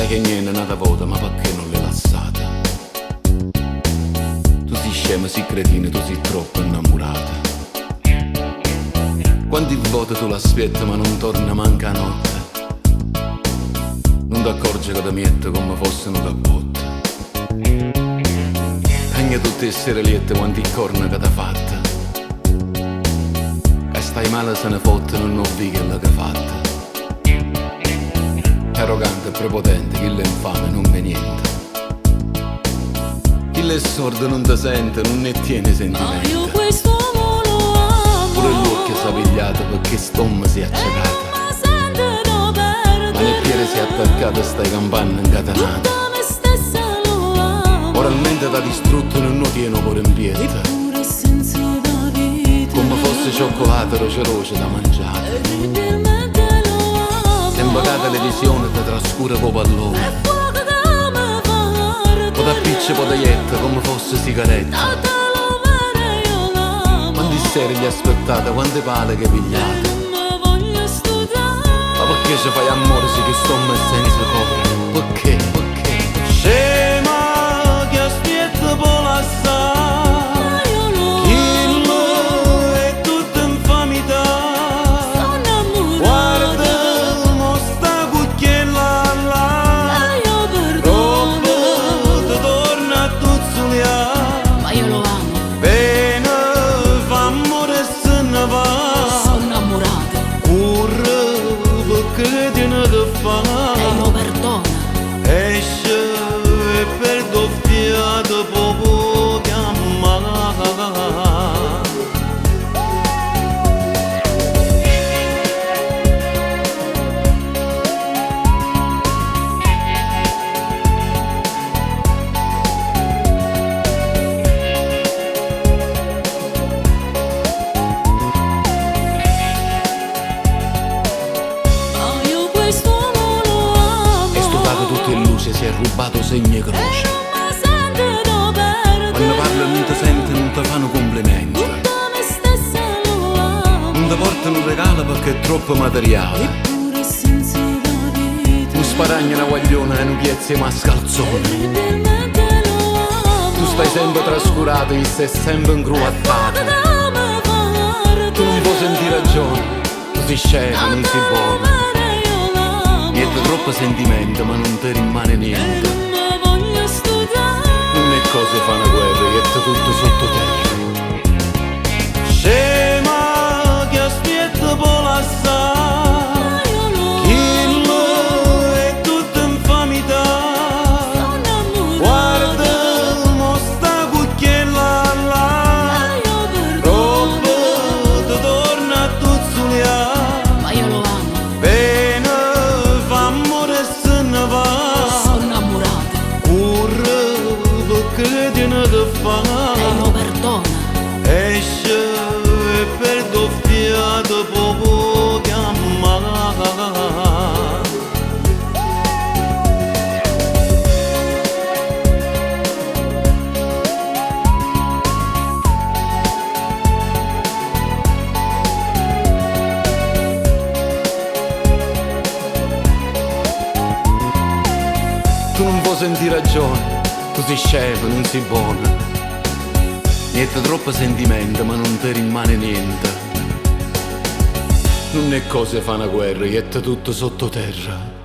che niente è nata volta, ma perché non l'hai lasciata? Tu sei scema, sei cretino, tu sei troppo innamorata. Quanti volte tu l'aspetti ma non torna manca notte. Non ti accorgi che ti mette come fosse una cappotta. Cagna tutte le sere liette quanti corna che t'ha fatta. E stai male se ne fotte, non ho visto che l'ha fatta. Arrogante e prepotente, chi l'è infame non me niente. Chi l'è sordo non ti sente, non ne tiene sentimento. Ma io quest'uomo lo amo. Pure l'occhio si è pigliato perché st'uomo si è accecata. Ma sente da perdere. Ma nel piede si è attaccato e stai campando incatenato. Tutta me stessa lo amo. Oralmente t'ha distrutto non lo tieno pure in pieta. Eppure senza da vita. Come fosse cioccolato roce da mangiare. Inutilmente lo amo. Sembra che la televisione ti trascura con pallone. È fuoco che mi fa O da picce podaietta come fosse sigaretta. Tutta lo vero io l'amo. Quanti seri gli aspettate, quante pale che pigliate. Non voglio studiare. Ma perché ci fai amore se che sto senza copre? Perché? Perché? Scema che aspetta può lasciare. Ma io lo Chillo è tutta infamità. sono innamorata. Guarda, mo sta cucchiella là. Ma io Troppo perdono. ti torna a tuzzuliare. Ma io lo amo. Bene, fa amore e se ne va. Sono innamorata. Corre perché tiene che fa. E lo perdona. Esce e perdo fiato poco chiamare. Ma io quest'uomo lo amo. È stufato tutto in luce, si è rubato segni e croce. Non mi sente da perdere. Quando parla non ti sente, non ti fanno complimenti. Tutta me stessa lo amo. Non ti portano un regalo perché è troppo materiale. Eppure senza da vita. Un sparagno, una guagliona e un piezzo di mascalzone. Inutilmente lo amo. Tu stai sempre trascurato e sei sempre incruattato. Tu non puoi sentire ragione, tu sei scemo, non sei buono. Niente troppo sentimento ma non ti rimane niente. Non voglio studiare. Non è cosa fa una guerra, che è tutto sottoterra. Scema che aspetta può lasciare. Ma io lo Chillo è tutta infamità. sono innamorata. Guarda, mo sta cucchiella là. Ma io Troppo perdono. ti torna a tuzzuliare. Ma io lo amo. Bene, fa amore e se ne va. Sono innamorata. Corre perché tiene che fa. E lo perdona. Esce e perdo fiato poco chiamare. Tu non puoi sentire ragione, tu sei scemo, non sei buono. Niente troppo sentimento ma non ti rimane niente. Non è cosa fa una guerra, che è tutto sottoterra.